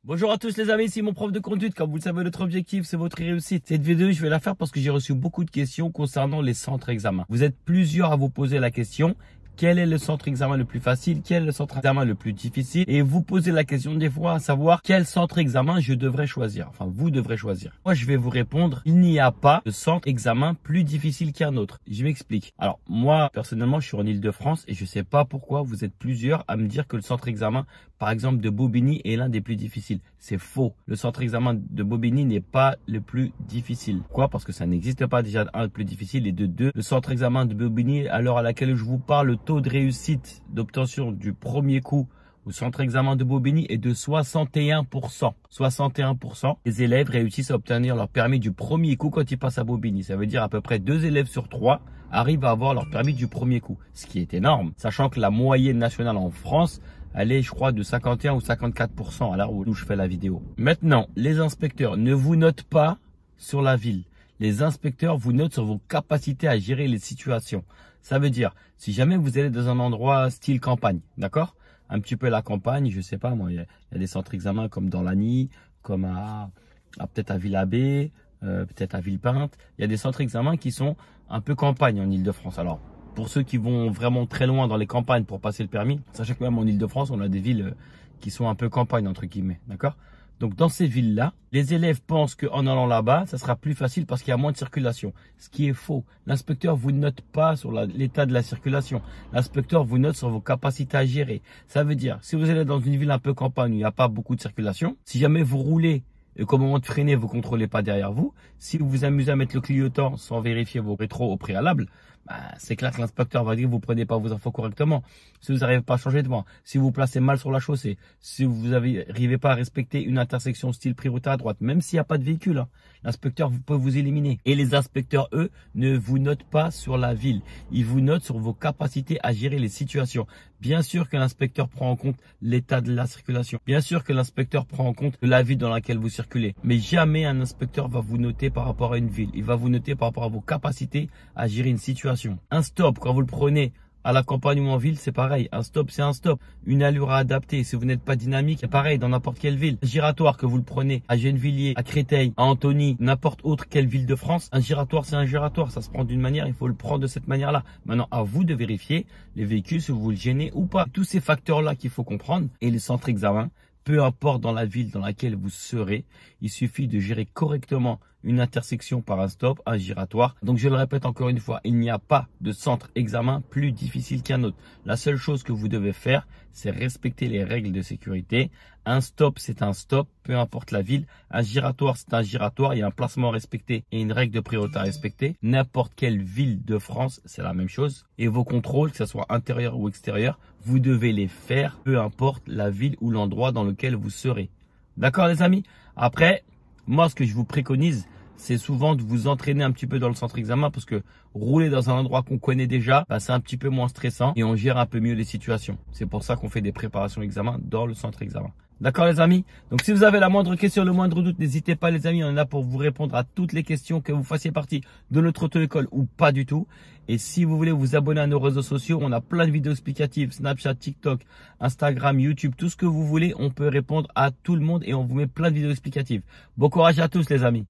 Bonjour à tous les amis, ici mon prof de conduite. Comme vous le savez, notre objectif, c'est votre réussite. Cette vidéo, je vais la faire parce que j'ai reçu beaucoup de questions concernant les centres examens. Vous êtes plusieurs à vous poser la question. Quel est le centre examen le plus facile? Quel est le centre examen le plus difficile? Et vous posez la question des fois à savoir quel centre examen je devrais choisir. Enfin, vous devrez choisir. Moi, je vais vous répondre. Il n'y a pas de centre examen plus difficile qu'un autre. Je m'explique. Alors, moi, personnellement, je suis en Île-de-France et je sais pas pourquoi vous êtes plusieurs à me dire que le centre examen, par exemple, de Bobigny est l'un des plus difficiles. C'est faux. Le centre examen de Bobigny n'est pas le plus difficile. Pourquoi? Parce que ça n'existe pas déjà un plus difficile et de deux. Le centre examen de Bobigny, à l'heure à laquelle je vous parle, le taux de réussite d'obtention du premier coup au centre examen de Bobigny est de 61%. 61%. Les élèves réussissent à obtenir leur permis du premier coup quand ils passent à Bobigny. Ça veut dire à peu près 2 élèves sur 3 arrivent à avoir leur permis du premier coup. Ce qui est énorme. Sachant que la moyenne nationale en France, elle est, je crois, de 51 ou 54% à l'heure où je fais la vidéo. Maintenant, les inspecteurs ne vous notent pas sur la ville. Les inspecteurs vous notent sur vos capacités à gérer les situations. Ça veut dire, si jamais vous allez dans un endroit style campagne, d'accord? Un petit peu la campagne, je sais pas moi, il y a des centres examens comme dans l'Agny, comme peut-être à Villabé, peut-être à Villepinte. Il y a des centres examens qui sont un peu campagne en Île-de-France. Alors, pour ceux qui vont vraiment très loin dans les campagnes pour passer le permis, sachez que même en Île-de-France, on a des villes qui sont un peu campagne entre guillemets, d'accord? Donc dans ces villes-là, les élèves pensent qu'en allant là-bas, ça sera plus facile parce qu'il y a moins de circulation. Ce qui est faux. L'inspecteur vous note pas sur l'état de la circulation. L'inspecteur vous note sur vos capacités à gérer. Ça veut dire, si vous allez dans une ville un peu campagne où il n'y a pas beaucoup de circulation, si jamais vous roulez et qu'au moment de freiner, vous contrôlez pas derrière vous, si vous vous amusez à mettre le clignotant sans vérifier vos rétros au préalable, c'est clair que l'inspecteur va dire que vous prenez pas vos infos correctement. Si vous n'arrivez pas à changer de voie, si vous placez mal sur la chaussée, si vous n'arrivez pas à respecter une intersection style priorité à droite, même s'il n'y a pas de véhicule, l'inspecteur peut vous éliminer. Et les inspecteurs, eux, ne vous notent pas sur la ville. Ils vous notent sur vos capacités à gérer les situations. Bien sûr que l'inspecteur prend en compte l'état de la circulation. Bien sûr que l'inspecteur prend en compte la ville dans laquelle vous circulez. Mais jamais un inspecteur va vous noter par rapport à une ville. Il va vous noter par rapport à vos capacités à gérer une situation. Un stop, quand vous le prenez à la campagne ou en ville, c'est pareil. Un stop, c'est un stop. Une allure à adapter. Si vous n'êtes pas dynamique, c'est pareil dans n'importe quelle ville. Un giratoire, que vous le prenez à Gennevilliers, à Créteil, à Antony, n'importe autre quelle ville de France, un giratoire, c'est un giratoire. Ça se prend d'une manière, il faut le prendre de cette manière-là. Maintenant, à vous de vérifier les véhicules, si vous le gênez ou pas. Tous ces facteurs-là qu'il faut comprendre. Et les centres examens, peu importe dans la ville dans laquelle vous serez, il suffit de gérer correctement une intersection par un stop, un giratoire. Donc je le répète encore une fois, il n'y a pas de centre examen plus difficile qu'un autre. La seule chose que vous devez faire, c'est respecter les règles de sécurité. Un stop, c'est un stop, peu importe la ville. Un giratoire, c'est un giratoire. Il y a un placement respecté et une règle de priorité à respecter. N'importe quelle ville de France, c'est la même chose. Et vos contrôles, que ce soit intérieur ou extérieur, vous devez les faire, peu importe la ville ou l'endroit dans lequel vous serez. D'accord les amis? Après, moi ce que je vous préconise, c'est souvent de vous entraîner un petit peu dans le centre examen parce que rouler dans un endroit qu'on connaît déjà, c'est un petit peu moins stressant et on gère un peu mieux les situations. C'est pour ça qu'on fait des préparations examen dans le centre examen. D'accord les amis? Donc si vous avez la moindre question, le moindre doute, n'hésitez pas les amis, on est là pour vous répondre à toutes les questions, que vous fassiez partie de notre auto-école ou pas du tout. Et si vous voulez vous abonner à nos réseaux sociaux, on a plein de vidéos explicatives, Snapchat, TikTok, Instagram, YouTube, tout ce que vous voulez, on peut répondre à tout le monde et on vous met plein de vidéos explicatives. Bon courage à tous les amis.